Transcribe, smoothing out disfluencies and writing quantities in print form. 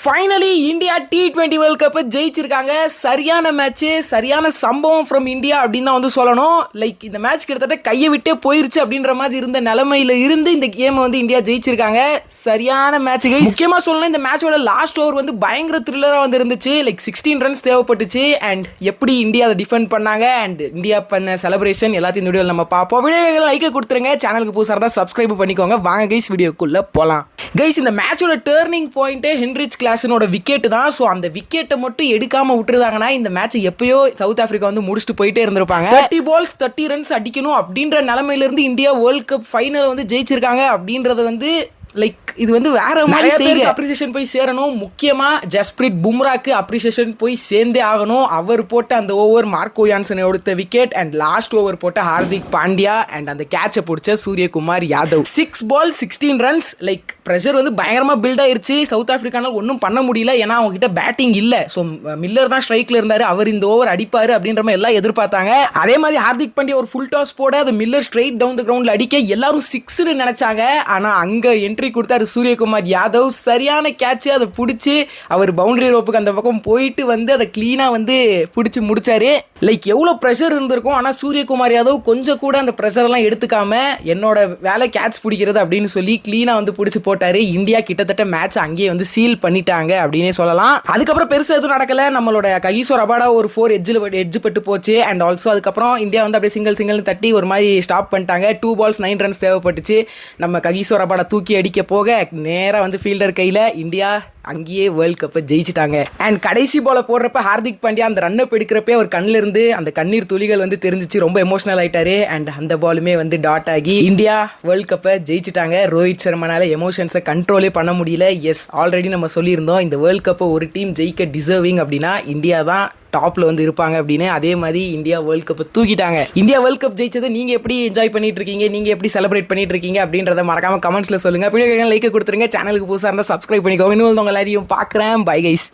Finally India T20 world cup ஜெயிச்சிருக்காங்க. சரியான match, சரியான சம்பவம் ஃப்ரம் இந்தியா அப்படின்னு தான் வந்து சொல்லணும். லைக் இந்த மேட்ச் கிட்டத்தட்ட கையை விட்டே போயிருச்சு அப்படின்ற மாதிரி இருந்த நிலைமையில இருந்து இந்த கேம் வந்து இந்தியா ஜெயிச்சிருக்காங்க. சரியான மேட்ச். முக்கியமா சொல்லணும், இந்த மேட்சோட லாஸ்ட் ஓவர் வந்து பயங்கர த்ரில்லரா வந்து இருந்துச்சு. லைக் 16 ரன்ஸ் தேவைப்பட்டுச்சு. அண்ட் எப்படி இந்தியா அதை டிஃபெண்ட் பண்ணாங்க அண்ட் இந்தியா பண்ண செலிப்ரேஷன் எல்லாத்தையும் வீடியோ நம்ம பார்ப்போம். வீடியோக்கு லைக் கொடுத்துருங்க, சேனலுக்கு புதுசாக தான் சப்ஸ்கிரைப் பண்ணிக்கோங்க. வாங்க கைஸ் வீடியோக்குள்ள போலாம். கைஸ் இந்த மேட்சோட டர்னிங் பாயிண்ட் ஹென்ரிச் கிளாஸனோட விக்கெட் தான். ஸோ அந்த விக்கெட்டை மட்டும் எடுக்காம விட்டுருந்தாங்கன்னா இந்த மேட்ச் எப்பயோ சவுத் ஆப்பிரிக்கா வந்து முடிச்சுட்டு போயிட்டே இருந்திருப்பாங்க. 30 balls 30 ரன்ஸ் அடிக்கணும் அப்படின்ற நிலைமையில இருந்து இந்தியா வேர்ல்ட் கப் ஃபைனல் வந்து ஜெயிச்சிருக்காங்க அப்படின்றது வந்து லைக் இது வந்து வேற மாதிரி அப்ரிசியேஷன் போய் சேரணும். முக்கியமா ஜஸ்பிரீத் பும்ராக்கு அப்ரிசியேஷன் போய் சேர்ந்தே ஆகணும். அவர் போட்ட அந்த ஓவர் மார்க்கோ யான்சன் எடுத்த விக்கெட் அண்ட் லாஸ்ட் ஓவர் போட்ட ஹார்திக் பாண்டியா அண்ட் அந்த கேட்சை பிடிச்ச Suryakumar Yadav. 6 balls 16 runs. Like pressure வந்து பயங்கரமா பில்ட் ஆயிருச்சு. சவுத் ஆப்பிரிக்கானால் ஒன்றும் பண்ண முடியல, ஏன்னா அவங்க கிட்ட பேட்டிங் இல்லை. ஸோ மில்லர் தான் ஸ்ட்ரைக்ல இருந்தாரு, அவர் இந்த ஓவர் அடிப்பாரு அப்படின்ற மாதிரி எல்லாம் எதிர்பார்த்தாங்க. அதே மாதிரி ஹார்திக் பாண்டியா ஒரு ஃபுல் டாஸ் போட அது மில்லர் ஸ்ட்ரைட் டவுன் த கிரவுண்ட்ல அடிக்க எல்லாரும் 6ன்னு நினைச்சாங்க. ஆனா அங்க என்ட்ரி கொடுத்தாரு சூரியகுமார் யாதவ். சரியான கேட்ச், அதை பிடிச்சி அவர் பவுண்டரி ரோப்புக்கு அந்த பக்கம் போயிட்டு வந்து அதை கிளீனா வந்து பிடிச்சி முடிச்சாரு. லைக் எவ்வளோ ப்ரெஷர் இருந்திருக்கும், ஆனால் சூரியகுமார் யாதவ் கொஞ்சம் கூட அந்த ப்ரெஷர்லாம் எடுத்துக்காம என்னோட வேலை கேட்ச் பிடிக்கிறது அப்படின்னு சொல்லி கிளீனா வந்து பிடிச்சி போட்டாரு. இந்தியா கிட்டத்தட்ட மேட்ச் அங்கேயே வந்து சீல் பண்ணிட்டாங்க அப்படின்னே சொல்லலாம். அதுக்கப்புறம் பெருசாக எதுவும் நடக்கல. நம்மளோட ககிசோ ரபாடா ஒரு 4 எட்ஜ் பட்டு போச்சு. அண்ட் ஆல்சோ அதுக்கப்புறம் இந்தியா வந்து அப்படியே சிங்கிள் தட்டி ஒரு மாதிரி ஸ்டாப் பண்ணிட்டாங்க. 2 balls 9 ரன்ஸ் தேவைப்பட்டுச்சு. நம்ம ககிசோ ரபாடா தூக்கி அடிக்க போக நேரா வந்து ஃபீல்டர் கையில் இந்தியா அங்கேயே வேர்ல்ட் கப்பை ஜெயிச்சிட்டாங்க. அண்ட் கடைசி பால போடுறப்ப ஹார்திக் பாண்டியா அந்த ரன்னை எடுக்கிறப்பே அவர் கண்ணில் இருந்து அந்த கண்ணீர் துளிகள் வந்து தெரிஞ்சிச்சு. ரொம்ப எமோஷனல் ஆயிட்டாரு. அண்ட் அந்த பாலுமே வந்து டாட் ஆகி இந்தியா வேர்ல்ட் கப்பை ஜெயிச்சிட்டாங்க. ரோஹித் சர்மானால எமோஷன்ஸை கண்ட்ரோலே பண்ண முடியல. எஸ், ஆல்ரெடி நம்ம சொல்லியிருந்தோம் இந்த வேர்ல்ட் கப்பை ஒரு டீம் ஜெயிக்க டிசர்விங் அப்படின்னா இந்தியா தான் டாப்ல வந்து இருப்பாங்க அப்படின்னு. அதே மாதிரி இந்தியா வேர்ல்ட் கப் தூக்கிட்டாங்க. இந்தியா வேர்ல்ட் கப் ஜெயிச்சதை நீங்க எப்படி என்ஜாய் பண்ணிட்டு இருக்கீங்க, நீங்க எப்படி செலிப்ரேட் பண்ணிட்டு இருக்கீங்க அப்படின்றத மறக்காம கமெண்ட்ஸ்ல சொல்லுங்க. லைக் கொடுத்துருங்க, சேனலுக்கு புதுசாக இருந்தால் சப்ஸ்கிரைப் பண்ணிக்கோங்க. இன்னும் உங்க எல்லாரையும் பார்க்குறேன். Bye guys.